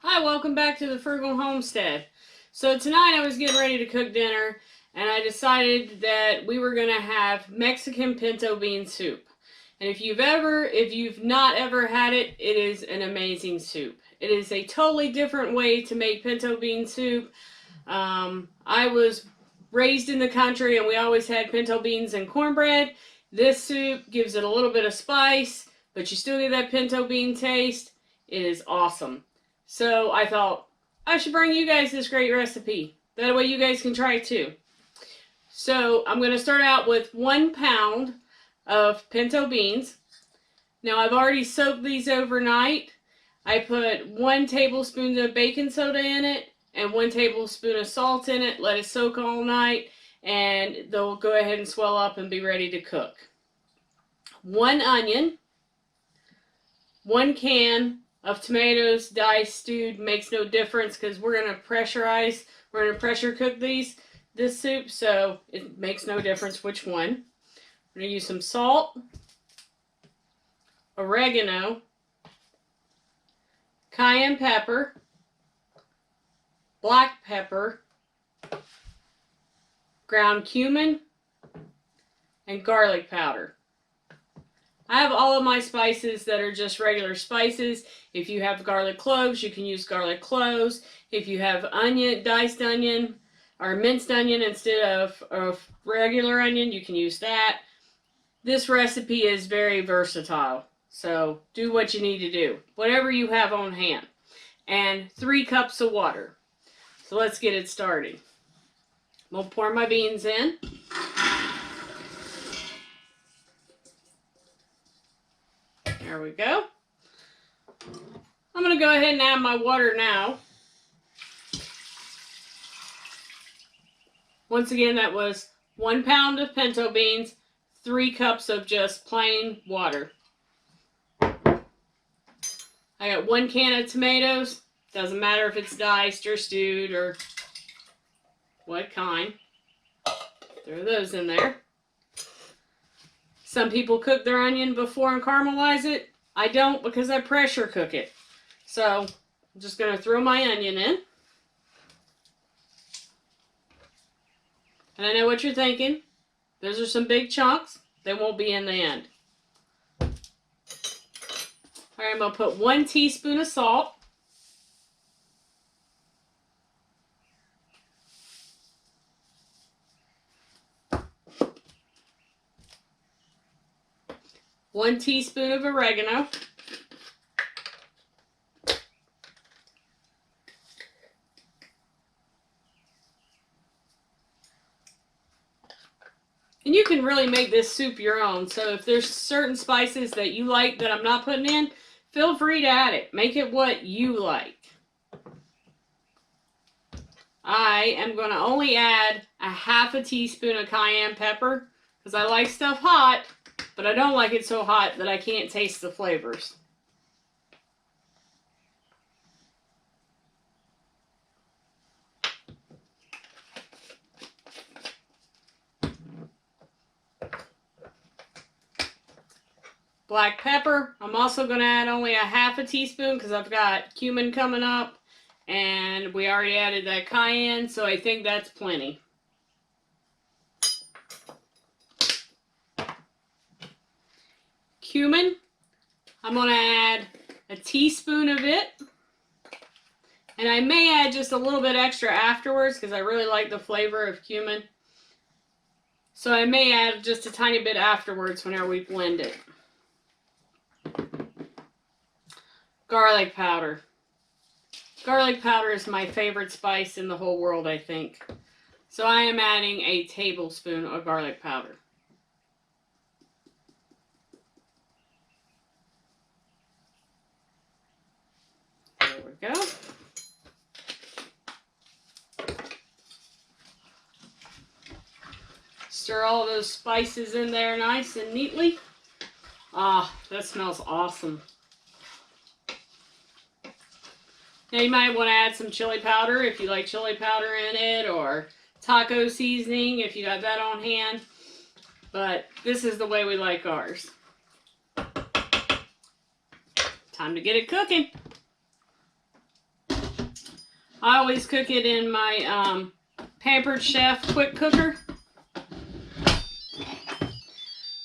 Hi, welcome back to the Frugal Homestead. So tonight I was getting ready to cook dinner and I decided that we were going to have Mexican pinto bean soup. And if you've not ever had it, it is an amazing soup. It is a totally different way to make pinto bean soup. I was raised in the country and we always had pinto beans and cornbread. This soup gives it a little bit of spice, but you still get that pinto bean taste. It is awesome. So I thought I should bring you guys this great recipe. That way you guys can try it too. So I'm going to start out with 1 pound of pinto beans. Now I've already soaked these overnight. I put 1 tablespoon of baking soda in it and 1 tablespoon of salt in it. Let it soak all night and they'll go ahead and swell up and be ready to cook. 1 onion, 1 can of tomatoes diced, stewed, makes no difference because we're going to pressure cook this soup, so it makes no difference which one. We're going to use some salt, oregano, cayenne pepper, black pepper, ground cumin, and garlic powder. I have all of my spices that are just regular spices. If you have garlic cloves, you can use garlic cloves. If you have onion, diced onion, or minced onion instead of regular onion, you can use that. This recipe is very versatile, so do what you need to do. Whatever you have on hand. And 3 cups of water. So let's get it started. I'm going to pour my beans in. There we go. I'm going to go ahead and add my water now. Once again, that was 1 pound of pinto beans, 3 cups of just plain water. I got 1 can of tomatoes. Doesn't matter if it's diced or stewed or what kind. Throw those in there. Some people cook their onion before and caramelize it. I don't because I pressure cook it. So I'm just going to throw my onion in. And I know what you're thinking. Those are some big chunks. They won't be in the end. Alright, I'm going to put 1 teaspoon of salt. One teaspoon of oregano. And you can really make this soup your own. So if there's certain spices that you like that I'm not putting in, feel free to add it. Make it what you like. I am going to only add a ½ teaspoon of cayenne pepper because I like stuff hot. But I don't like it so hot that I can't taste the flavors. Black pepper, I'm also going to add only a ½ teaspoon because I've got cumin coming up. And we already added that cayenne, so I think that's plenty. Cumin, I'm going to add a teaspoon of it. And I may add just a little bit extra afterwards because I really like the flavor of cumin. So I may add just a tiny bit afterwards whenever we blend it. Garlic powder. Garlic powder is my favorite spice in the whole world, I think. So I am adding a tablespoon of garlic powder. There we go. Stir all those spices in there nice and neatly. Ah, that smells awesome. Now you might want to add some chili powder if you like chili powder in it, or taco seasoning if you got that on hand. But this is the way we like ours. Time to get it cooking. I always cook it in my Pampered Chef quick cooker.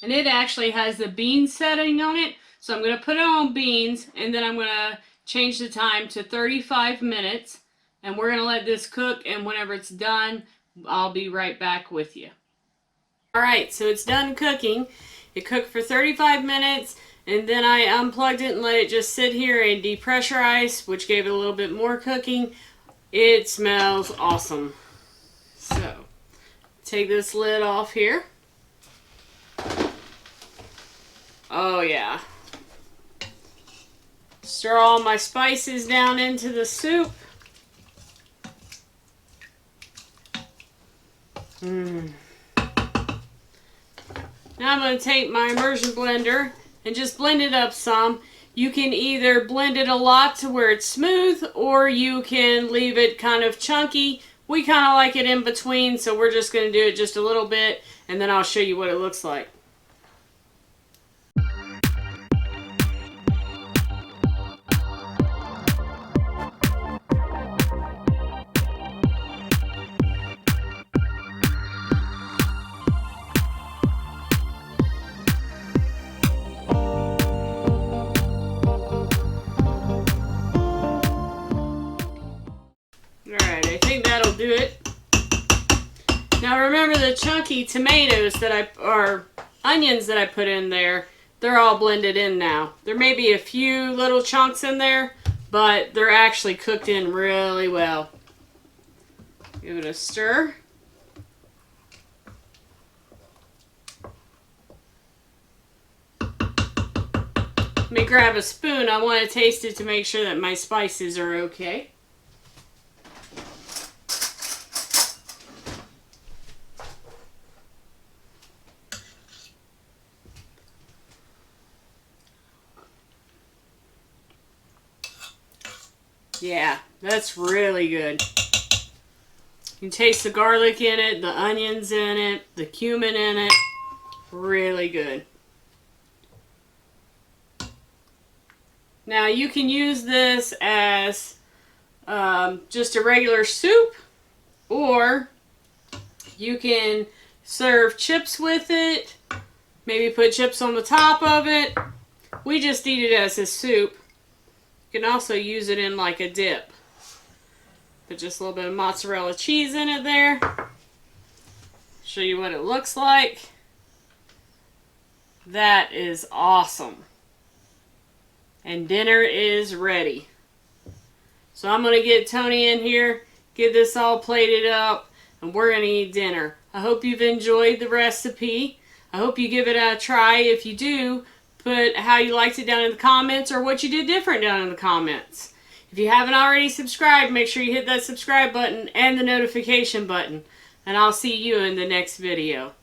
And it actually has the bean setting on it. So I'm going to put it on beans, and then I'm going to change the time to 35 minutes. And we're going to let this cook, and whenever it's done, I'll be right back with you. Alright, so it's done cooking. It cooked for 35 minutes, and then I unplugged it and let it just sit here and depressurize, which gave it a little bit more cooking. It smells awesome. So, take this lid off here. Oh yeah. Stir all my spices down into the soup. Now I'm going to take my immersion blender and just blend it up some. You can either blend it a lot to where it's smooth, or you can leave it kind of chunky. We kind of like it in between, so we're just going to do it just a little bit, and then I'll show you what it looks like. Alright, I think that'll do it. Now remember the chunky tomatoes or onions that I put in there, they're all blended in now. There may be a few little chunks in there, but they're actually cooked in really well. Give it a stir. Let me grab a spoon. I want to taste it to make sure that my spices are okay. Yeah, that's really good. You can taste the garlic in it, the onions in it, the cumin in it. Really good. Now you can use this as just a regular soup, or you can serve chips with it. Maybe put chips on the top of it. We just eat it as a soup. You can also use it in like a dip. Put just a little bit of mozzarella cheese in it there. Show you what it looks like. That is awesome. And dinner is ready. So I'm going to get Tony in here, get this all plated up, and we're going to eat dinner. I hope you've enjoyed the recipe. I hope you give it a try. If you do, put how you liked it down in the comments, or what you did different down in the comments. If you haven't already subscribed, make sure you hit that subscribe button and the notification button. And I'll see you in the next video.